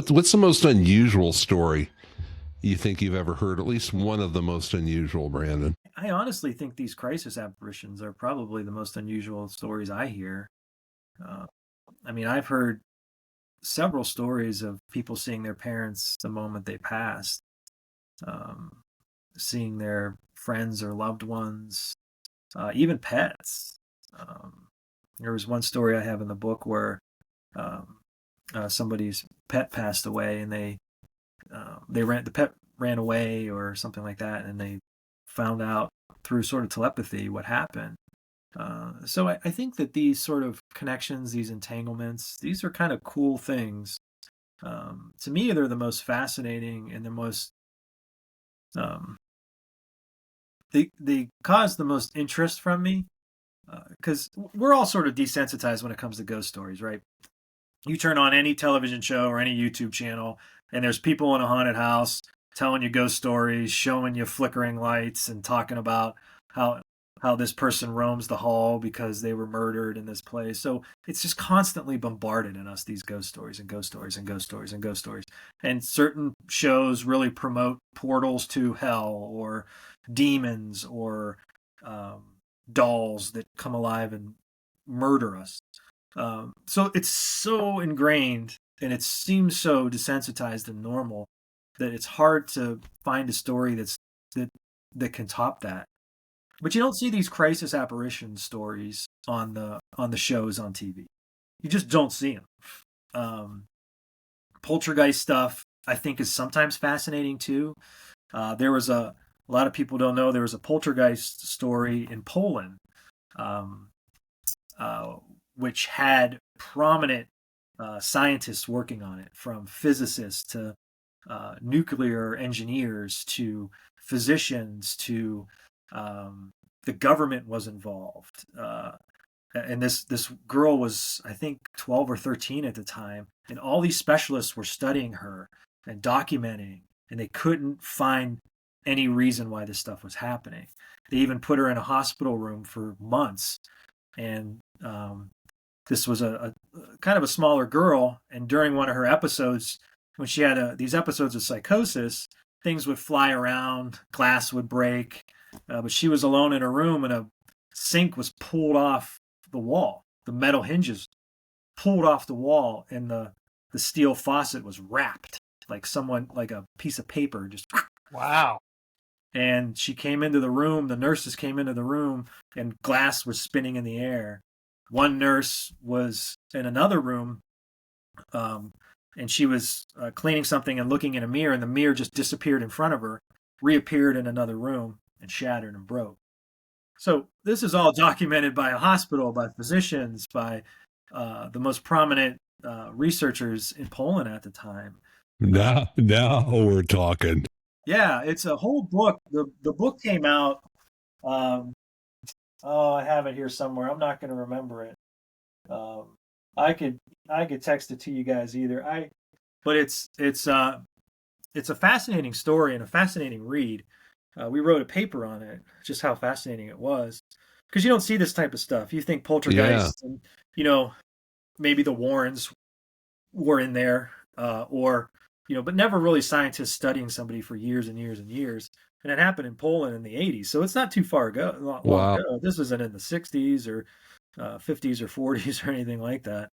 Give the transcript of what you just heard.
What's the most unusual story you think you've ever heard? At least one of the most unusual, Brandon. I honestly think these crisis apparitions are probably the most unusual stories I hear. Uh, I mean, I've heard several stories of people seeing their parents the moment they passed, um, seeing their friends or loved ones, even pets. Um, there was one story I have in the book where um, somebody's pet passed away, and the pet ran away or something like that, and they found out through sort of telepathy what happened. So I think that these sort of connections, these entanglements, these are kind of cool things. To me, they're the most fascinating and the most um, they cause the most interest from me because we're all sort of desensitized when it comes to ghost stories, right? You turn on any television show or any YouTube channel, and there's people in a haunted house telling you ghost stories, showing you flickering lights, and talking about how how this person roams the hall because they were murdered in this place. So it's just constantly bombarded in us these ghost stories and ghost stories and ghost stories and ghost stories. And certain shows really promote portals to hell or demons or um, dolls that come alive and murder us. So it's so ingrained and it seems so desensitized and normal that it's hard to find a story that that can top that. But you don't see these crisis apparition stories on the shows on TV. You just don't see them. Um, Poltergeist stuff I think is sometimes fascinating too. There was a lot of people don't know there was a poltergeist story in Poland, um, uh, which had prominent scientists working on it, from physicists to nuclear engineers to physicians to the government was involved. And this girl was, I think, 12 or 13 at the time, and all these specialists were studying her and documenting, and they couldn't find any reason why this stuff was happening. They even put her in a hospital room for months, and this was a kind of a smaller girl, and during one of her episodes, when she had these episodes of psychosis, things would fly around, glass would break, but she was alone in a room, and a sink was pulled off the wall. The metal hinges pulled off the wall, and the steel faucet was wrapped like a piece of paper, just. Wow. And she came into the room. The nurses came into the room, and glass was spinning in the air. One nurse was in another room, um, and she was cleaning something and looking in a mirror, and the mirror just disappeared in front of her, reappeared in another room, and shattered and broke. So this is all documented by a hospital, by physicians, by the most prominent researchers in Poland at the time. Now we're talking. Yeah, it's a whole book. The book came out. Um, oh, I have it here somewhere. I'm not going to remember it. Um, I could I could text it to you guys either. But it's a fascinating story and a fascinating read. We wrote a paper on it, just how fascinating it was, because you don't see this type of stuff. You think Yeah. poltergeist, and you know maybe the Warrens were in there, or but never really scientists studying somebody for years and years and years. And it happened in Poland in the '80s, so it's not too far ago, long Wow. ago. This isn't in the '60s or '50s or '40s or anything like that.